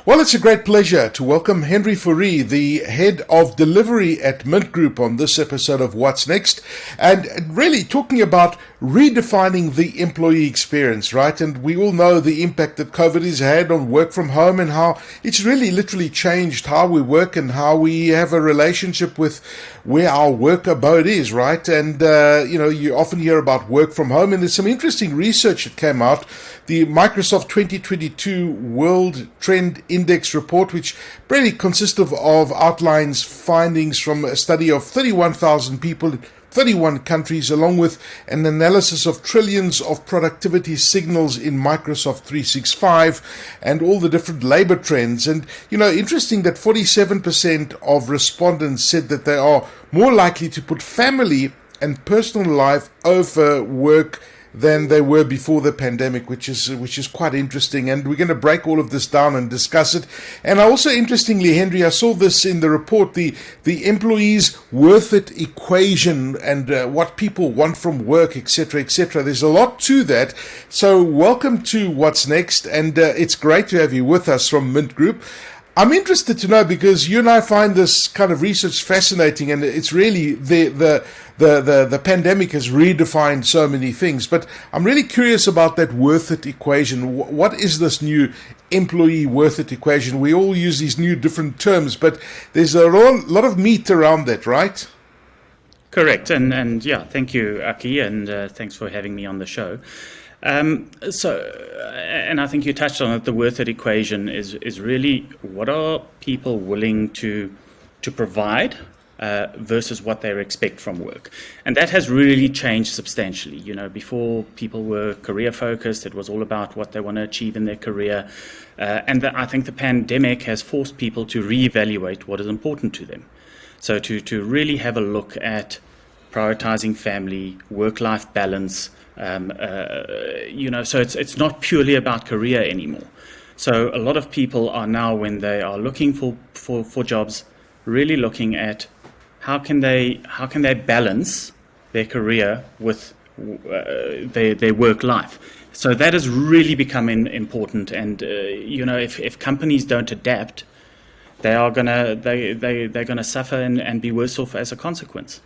Well, it's a great pleasure to welcome Henri Fourie, the head of delivery at Mint Group, on this episode of What's Next, and really talking about redefining the employee experience, right? And we all know the impact that COVID has had on work from home and how it's really literally changed how we work and how we have a relationship with where our work abode is, right? And, you often hear about work from home, and there's some interesting research that came out. The Microsoft 2022 World Trend Index report, which really consists of outlines findings from a study of 31,000 people in 31 countries, along with an analysis of trillions of productivity signals in Microsoft 365 and all the different labor trends. And, interesting that 47% of respondents said that they are more likely to put family and personal life over work than they were before the pandemic, which is quite interesting. And we're going to break all of this down and discuss it. And also, interestingly, Henri, I saw this in the report, the employees' worth it equation and what people want from work, etc., etc. There's a lot to that. So welcome to What's Next, and it's great to have you with us from Mint Group. I'm interested to know, because you and I find this kind of research fascinating, and it's really the pandemic has redefined so many things. But I'm really curious about that worth it equation. What is this new employee worth it equation? We all use these new different terms, but there's a lot of meat around that, right? Correct. And yeah, thank you, Aki, and thanks for having me on the show. And I think you touched on it. The worth it equation is really what are people willing to provide versus what they expect from work, and that has really changed substantially. Before, people were career focused; it was all about what they want to achieve in their career, I think the pandemic has forced people to reevaluate what is important to them. So to really have a look at prioritizing family, work-life balance. So it's not purely about career anymore. So a lot of people are now, when they are looking for jobs, really looking at how can they balance their career with their work life. So that has really become important. And if companies don't adapt, they're gonna suffer and be worse off as a consequence.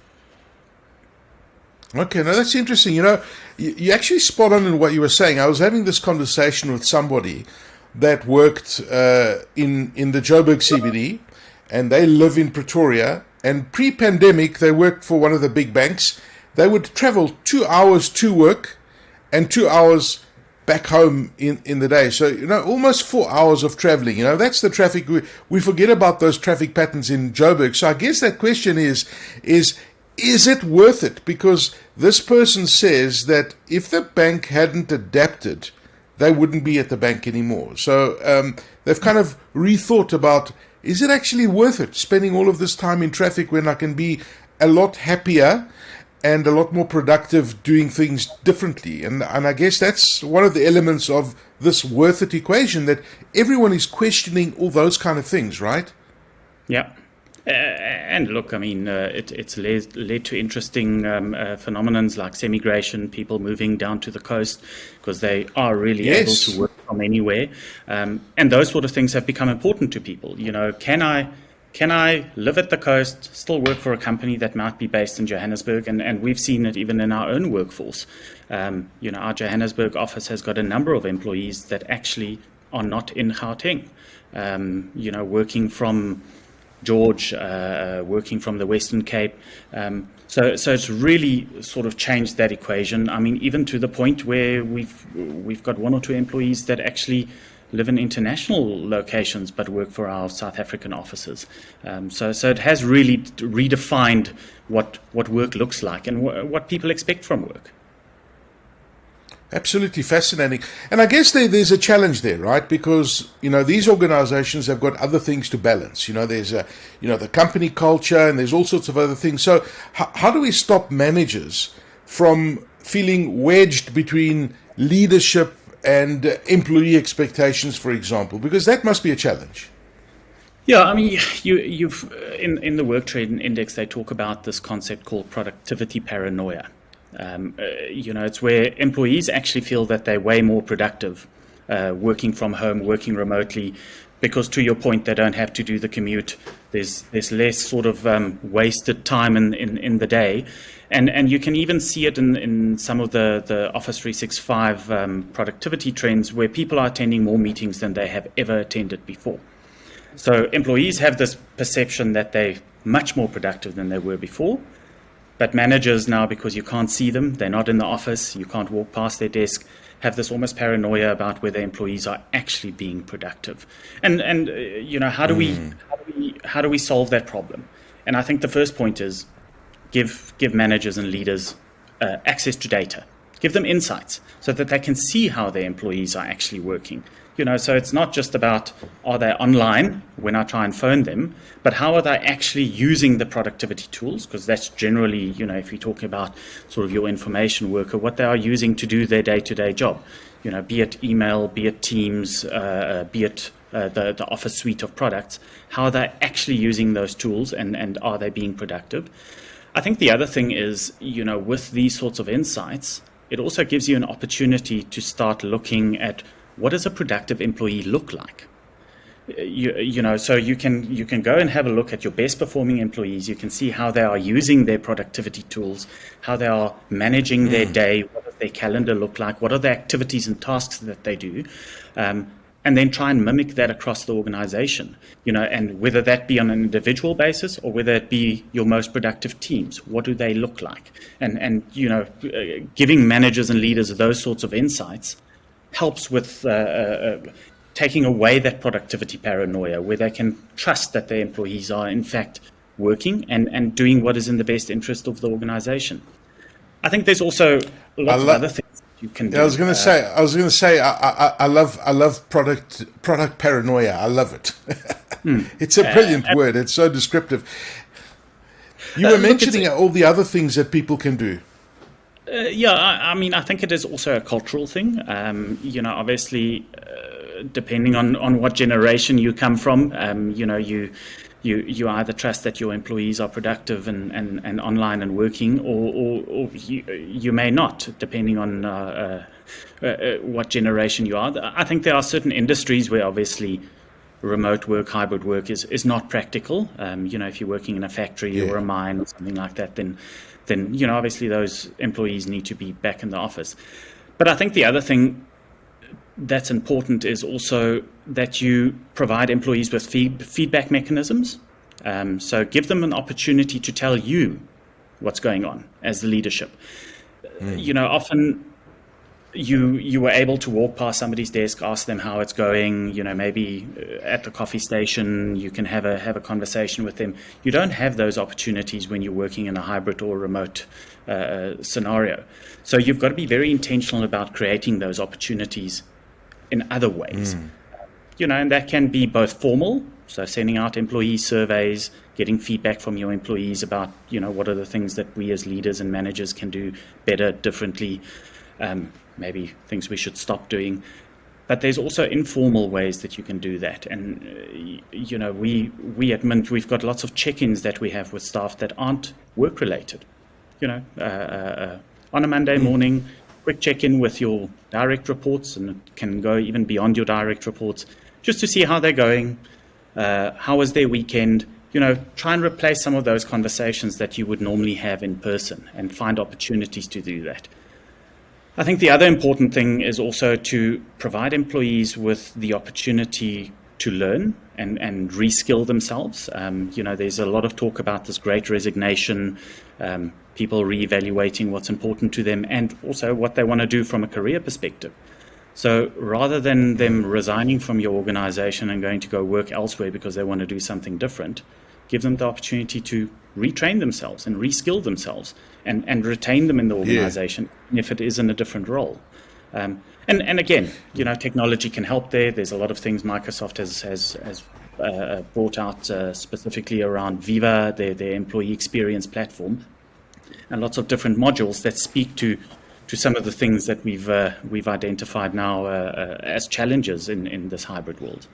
Okay, now that's interesting. You actually spot on in what you were saying. I was having this conversation with somebody that worked in the Joburg CBD, and they live in Pretoria. And pre-pandemic, they worked for one of the big banks. They would travel 2 hours to work and 2 hours back home in the day. So, almost 4 hours of traveling. That's the traffic. We forget about those traffic patterns in Joburg. So I guess that question is it worth it? Because this person says that if the bank hadn't adapted, they wouldn't be at the bank anymore. So they've kind of rethought about, is it actually worth it, spending all of this time in traffic when I can be a lot happier and a lot more productive doing things differently? And I guess that's one of the elements of this worth it equation, that everyone is questioning all those kind of things, right? Yeah. And look, I mean, it's led to interesting phenomenons like semigration, people moving down to the coast because they are really able to work from anywhere. And those sort of things have become important to people. Can I live at the coast, still work for a company that might be based in Johannesburg? And we've seen it even in our own workforce. Our Johannesburg office has got a number of employees that actually are not in Gauteng, working from George, working from the Western Cape. So it's really sort of changed that equation. I mean, even to the point where we've got one or two employees that actually live in international locations but work for our South African offices. So it has really redefined what work looks like and what people expect from work. Absolutely fascinating. And I guess there's a challenge there, right? Because, these organizations have got other things to balance. There's, the company culture, and there's all sorts of other things. So how do we stop managers from feeling wedged between leadership and employee expectations, for example? Because that must be a challenge. Yeah, I mean, you've in the Work Trend Index, they talk about this concept called productivity paranoia. It's where employees actually feel that they're way more productive working from home, working remotely, because to your point, they don't have to do the commute. There's less sort of wasted time in the day. And you can even see it in some of the Office 365 productivity trends where people are attending more meetings than they have ever attended before. So employees have this perception that they're much more productive than they were before. But managers now, because you can't see them, they're not in the office, you can't walk past their desk, have this almost paranoia about whether employees are actually being productive. And how do we solve that problem? And I think the first point is give managers and leaders access to data. Give them insights so that they can see how their employees are actually working. So it's not just about, are they online when I try and phone them, but how are they actually using the productivity tools? Because that's generally, if you're talking about sort of your information worker, what they are using to do their day-to-day job, be it email, be it Teams, be it the Office suite of products, how are they actually using those tools and are they being productive? I think the other thing is, with these sorts of insights, it also gives you an opportunity to start looking at what does a productive employee look like? So you can go and have a look at your best performing employees. You can see how they are using their productivity tools, how they are managing their day, what does their calendar look like, what are the activities and tasks that they do, and then try and mimic that across the organization. And whether that be on an individual basis or whether it be your most productive teams, what do they look like? And giving managers and leaders those sorts of insights helps with taking away that productivity paranoia, where they can trust that their employees are in fact working and doing what is in the best interest of the organization. I think there's also lots of other things you can do. I was going to say, I love product paranoia. I love it. It's a brilliant word. It's so descriptive. You were mentioning all the other things that people can do. I think it is also a cultural thing. Obviously, depending on what generation you come from, you either trust that your employees are productive and online and working, or you may not, depending on what generation you are. I think there are certain industries where obviously remote work, hybrid work is not practical. If you're working in a factory or a mine or something like that, then obviously those employees need to be back in the office. But I think the other thing that's important is also that you provide employees with feedback mechanisms. So give them an opportunity to tell you what's going on as the leadership. Often you were able to walk past somebody's desk, ask them how it's going, maybe at the coffee station, you can have a conversation with them. You don't have those opportunities when you're working in a hybrid or remote scenario. So you've got to be very intentional about creating those opportunities in other ways. And that can be both formal, so sending out employee surveys, getting feedback from your employees about, what are the things that we as leaders and managers can do better, differently, maybe things we should stop doing. But there's also informal ways that you can do that. And, we at Mint, we've got lots of check-ins that we have with staff that aren't work-related. On a Monday morning, quick check-in with your direct reports, and it can go even beyond your direct reports, just to see how they're going, how was their weekend. Try and replace some of those conversations that you would normally have in person and find opportunities to do that. I think the other important thing is also to provide employees with the opportunity to learn and reskill themselves. There's a lot of talk about this great resignation, people reevaluating what's important to them and also what they want to do from a career perspective. So rather than them resigning from your organization and going to go work elsewhere because they want to do something different, give them the opportunity to retrain themselves and reskill themselves and retain them in the organization, if it is in a different role. And again, technology can help there. There's a lot of things Microsoft has brought out specifically around Viva, their employee experience platform, and lots of different modules that speak to some of the things that we've identified now as challenges in this hybrid world.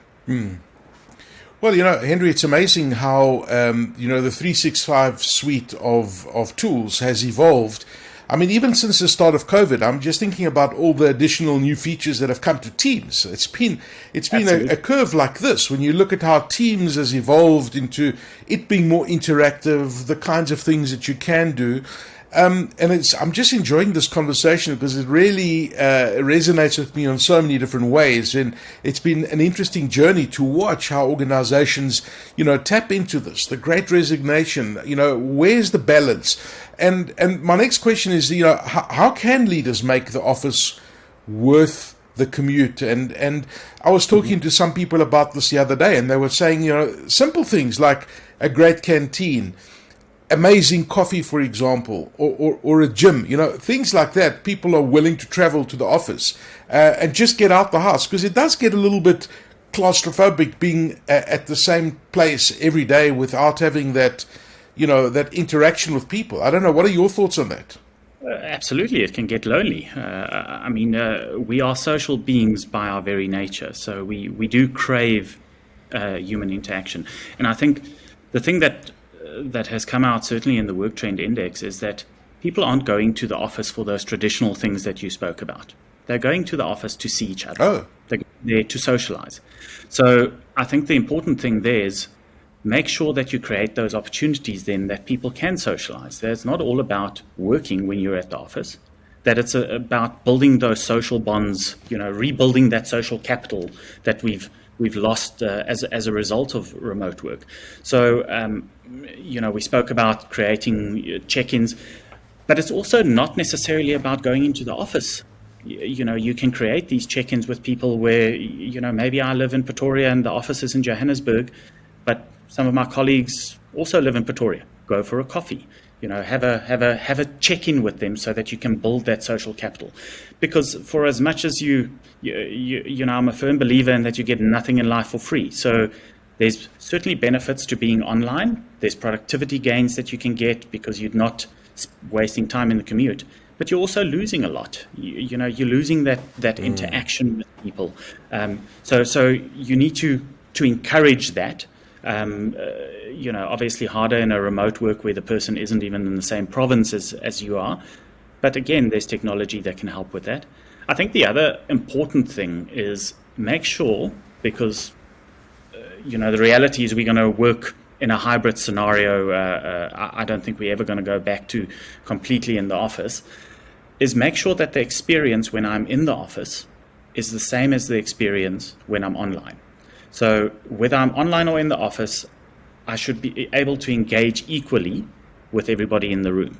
Well, Henry, it's amazing how, the 365 suite of tools has evolved. I mean, even since the start of COVID, I'm just thinking about all the additional new features that have come to Teams. It's been a curve like this. When you look at how Teams has evolved into it being more interactive, the kinds of things that you can do. And I'm just enjoying this conversation because it really resonates with me on so many different ways. And it's been an interesting journey to watch how organizations, tap into this, the great resignation, where's the balance? And my next question is, how can leaders make the office worth the commute? And I was talking to some people about this the other day, and they were saying, simple things like a great canteen, amazing coffee, for example, or a gym, things like that. People are willing to travel to the office and just get out the house, because it does get a little bit claustrophobic being at the same place every day without having that, that interaction with people. I don't know. What are your thoughts on that? Absolutely, it can get lonely. We are social beings by our very nature, so we do crave human interaction. And I think the thing that has come out, certainly in the Work Trend Index, is that people aren't going to the office for those traditional things that you spoke about. They're going to the office to see each other. Oh. They're there to socialize. So I think the important thing there is make sure that you create those opportunities then that people can socialize. It's not all about working when you're at the office, that it's about building those social bonds, rebuilding that social capital that we've lost as a result of remote work. So, we spoke about creating check-ins, but it's also not necessarily about going into the office. You can create these check-ins with people where, maybe I live in Pretoria and the office is in Johannesburg, but some of my colleagues also live in Pretoria. Go for a coffee. Have a check-in with them so that you can build that social capital. Because for as much as I'm a firm believer in that you get nothing in life for free. So there's certainly benefits to being online. There's productivity gains that you can get because you're not wasting time in the commute. But you're also losing a lot. You're losing that interaction with people. So you need to encourage that. Obviously harder in a remote work where the person isn't even in the same province as you are. But again, there's technology that can help with that. I think the other important thing is make sure, because, the reality is we're going to work in a hybrid scenario. I don't think we're ever going to go back to completely in the office, is make sure that the experience when I'm in the office is the same as the experience when I'm online. So whether I'm online or in the office, I should be able to engage equally with everybody in the room.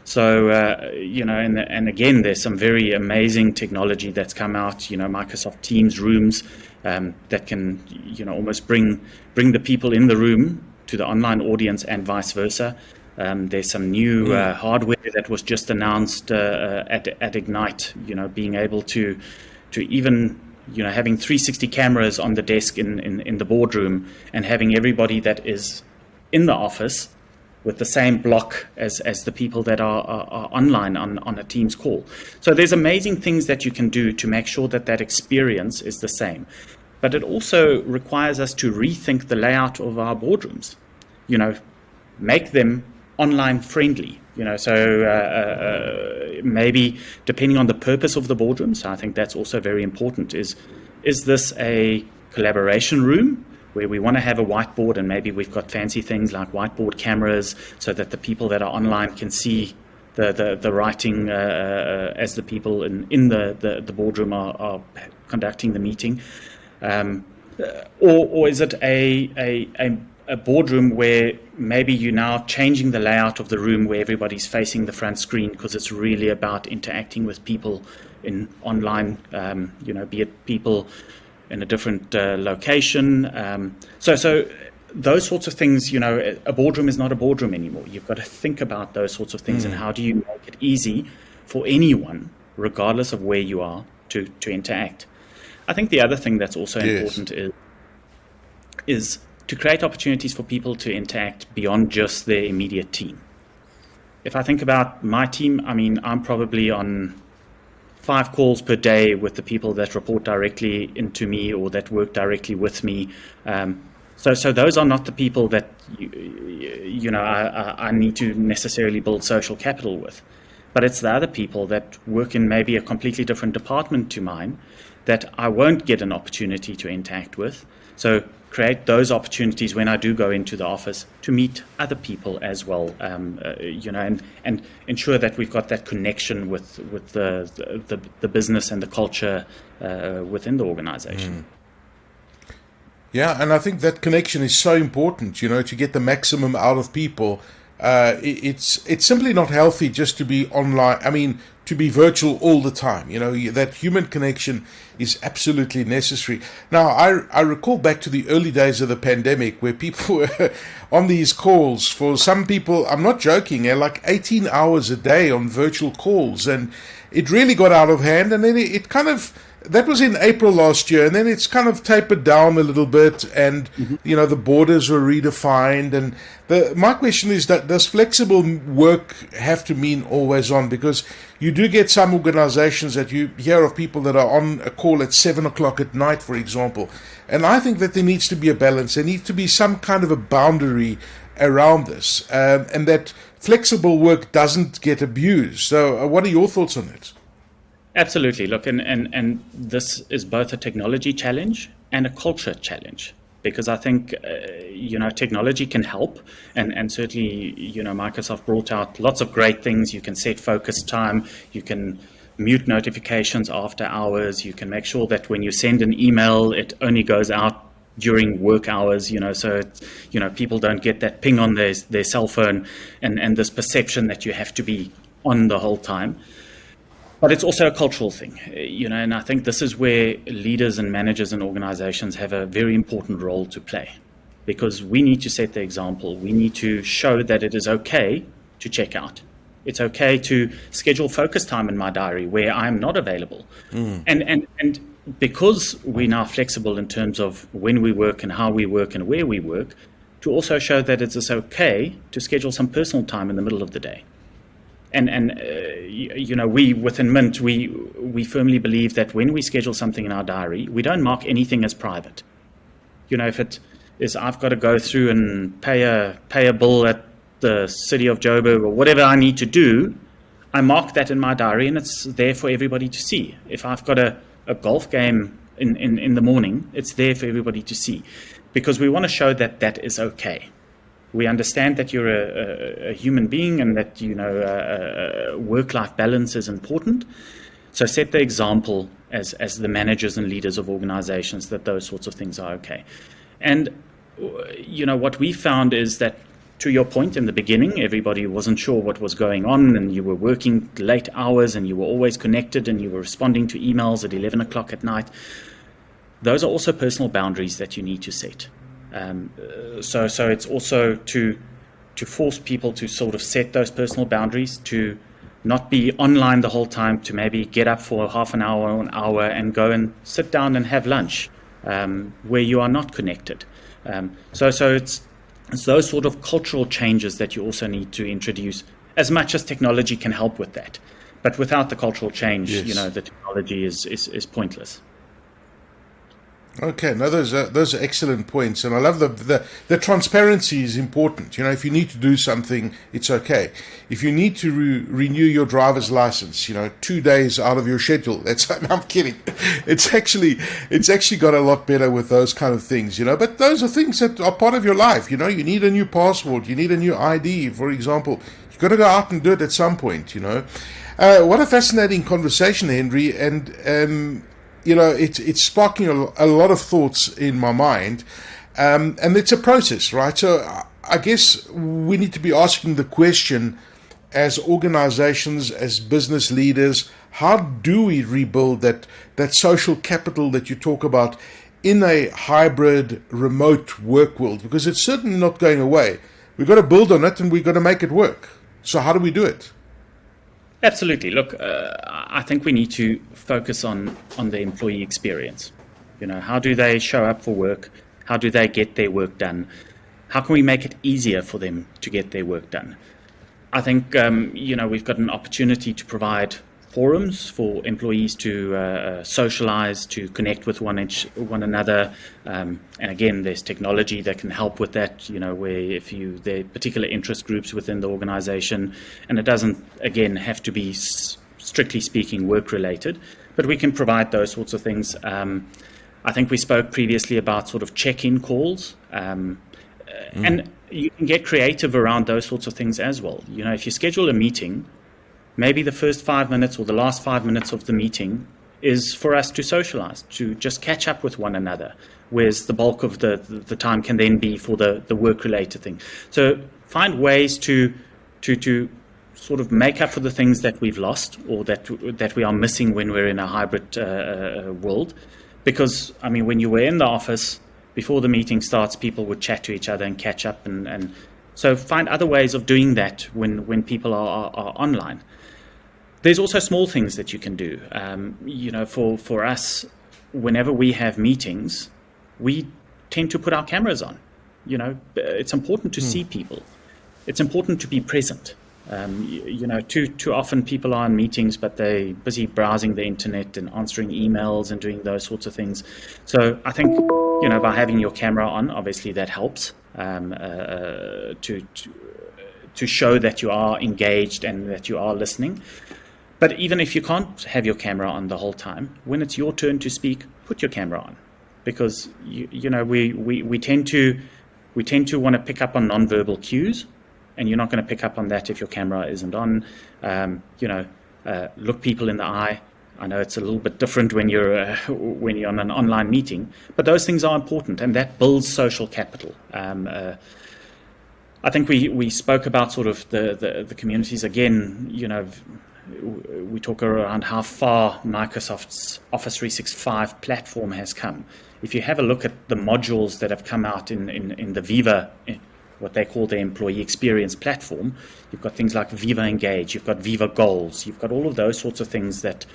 So, and again, there's some very amazing technology that's come out, Microsoft Teams rooms that can, almost bring the people in the room to the online audience and vice versa. There's some new hardware that was just announced at Ignite, being able to even, having 360 cameras on the desk in the boardroom and having everybody that is in the office with the same block as the people that are online on a Teams call. So there's amazing things that you can do to make sure that experience is the same. But it also requires us to rethink the layout of our boardrooms, make them online friendly, so maybe depending on the purpose of the boardroom. So I think that's also very important. Is this a collaboration room where we want to have a whiteboard, and maybe we've got fancy things like whiteboard cameras so that the people that are online can see the writing as the people in the boardroom are conducting the meeting, or is it a boardroom where maybe you're now changing the layout of the room where everybody's facing the front screen because it's really about interacting with people in online, be it people in a different location. So those sorts of things, a boardroom is not a boardroom anymore. You've got to think about those sorts of things and how do you make it easy for anyone, regardless of where you are, to interact. I think the other thing that's also important is to create opportunities for people to interact beyond just their immediate team. If I think about my team, I'm probably on 5 calls per day with the people that report directly into me or that work directly with me. So those are not the people that I need to necessarily build social capital with. but it's the other people that work in maybe a completely different department to mine that I won't get an opportunity to interact with. So create those opportunities when I do go into the office to meet other people as well, and ensure that we've got that connection with the business and the culture within the organization. Yeah, and I think that connection is so important, to get the maximum out of people. It's simply not healthy just to be online. I mean, to be virtual all the time. That human connection is absolutely necessary. Now, I recall back to the early days of the pandemic where people were on these calls. For some people, I'm not joking, like 18 hours a day on virtual calls, and it really got out of hand. And then it kind of, that was in April last year, and then it's kind of tapered down a little bit, and the borders were redefined. And my question is, that does flexible work have to mean always on? Because you do get some organizations that you hear of people that are on a call at 7 o'clock at night, for example. And I think that there needs to be a balance. There needs to be some kind of a boundary around this, and that flexible work doesn't get abused. So what are your thoughts on it? Absolutely. Look, and this is both a technology challenge and a culture challenge, because I think, technology can help. And certainly, Microsoft brought out lots of great things. You can set focus time. You can mute notifications after hours. You can make sure that when you send an email, it only goes out during work hours, so it's, people don't get that ping on their cell phone and this perception that you have to be on the whole time. But it's also a cultural thing, and I think this is where leaders and managers and organizations have a very important role to play, because we need to set the example. We need to show that it is okay to check out. It's okay to schedule focus time in my diary where I'm not available. And because we're now flexible in terms of when we work and how we work and where we work, to also show that it is okay to schedule some personal time in the middle of the day. And we within Mint, we firmly believe that when we schedule something in our diary, we don't mark anything as private. If it is I've got to go through and pay a bill at the city of Joburg or whatever I need to do, I mark that in my diary and it's there for everybody to see. If I've got a golf game in the morning, it's there for everybody to see, because we want to show that that is okay. We understand that you're a human being and that, work-life balance is important. So set the example as the managers and leaders of organizations that those sorts of things are okay. And, what we found is that, to your point in the beginning, everybody wasn't sure what was going on, and you were working late hours and you were always connected and you were responding to emails at 11 o'clock at night. Those are also personal boundaries that you need to set. So it's also to force people to sort of set those personal boundaries, to not be online the whole time, to maybe get up for half an hour or an hour and go and sit down and have lunch where you are not connected. So it's those sort of cultural changes that you also need to introduce, as much as technology can help with that. But without the cultural change, Yes. the technology is pointless. Okay, no, those are excellent points, and I love the transparency is important. If you need to do something, it's okay. If you need to renew your driver's license, 2 days out of your schedule, I'm kidding. It's actually got a lot better with those kind of things, But those are things that are part of your life. You need a new passport, you need a new ID, for example. You've got to go out and do it at some point. What a fascinating conversation, Henry, and. It's sparking a lot of thoughts in my mind, and it's a process, right? So I guess we need to be asking the question, as organizations, as business leaders, how do we rebuild that social capital that you talk about in a hybrid, remote work world? Because it's certainly not going away. We've got to build on it, and we've got to make it work. So how do we do it? Absolutely. Look, I think we need to focus on the employee experience. How do they show up for work? How do they get their work done? How can we make it easier for them to get their work done? I think, we've got an opportunity to provide forums for employees to socialize, to connect with one another. And again, there's technology that can help with that, where there are particular interest groups within the organization, and it doesn't, again, have to be strictly speaking work related, but we can provide those sorts of things. I think we spoke previously about sort of check-in calls, and you can get creative around those sorts of things as well. If you schedule a meeting, maybe the first 5 minutes or the last 5 minutes of the meeting is for us to socialize, to just catch up with one another, whereas the bulk of the time can then be for the work-related thing. So find ways to sort of make up for the things that we've lost or that we are missing when we're in a hybrid world. Because, when you were in the office, before the meeting starts, people would chat to each other and catch up. And so find other ways of doing that when people are online. There's also small things that you can do. For us, whenever we have meetings, we tend to put our cameras on. It's important to see people. It's important to be present. Too often people are in meetings, but they're busy browsing the internet and answering emails and doing those sorts of things. So I think, by having your camera on, obviously that helps to show that you are engaged and that you are listening. But even if you can't have your camera on the whole time, when it's your turn to speak, put your camera on, because we tend to want to pick up on nonverbal cues. And you're not going to pick up on that if your camera isn't on. Look people in the eye. I know it's a little bit different when you're on an online meeting, but those things are important, and that builds social capital. I think we spoke about sort of the communities again. We talk around how far Microsoft's Office 365 platform has come. If you have a look at the modules that have come out in the Viva, what they call the employee experience platform, you've got things like Viva Engage, you've got Viva Goals, you've got all of those sorts of things that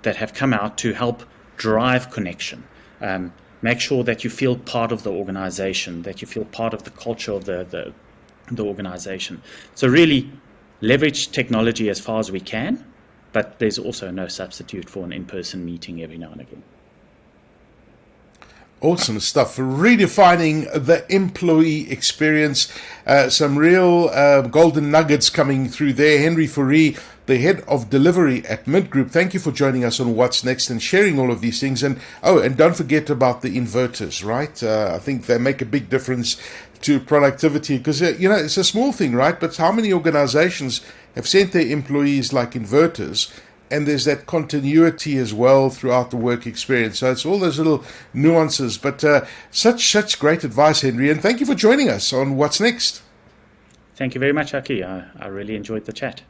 have come out to help drive connection. Make sure that you feel part of the organization, that you feel part of the culture of the organization. So really leverage technology as far as we can, but there's also no substitute for an in-person meeting every now and again. Awesome stuff. Redefining the employee experience. Some real golden nuggets coming through there. Henri Fourie, the head of delivery at Mint Group. Thank you for joining us on What's Next and sharing all of these things. And don't forget about the inverters, right? I think they make a big difference to productivity because, it's a small thing, right? But how many organizations have sent their employees like inverters? And there's that continuity as well throughout the work experience. So it's all those little nuances. But such great advice, Henri. And thank you for joining us on What's Next. Thank you very much, Aki. I really enjoyed the chat.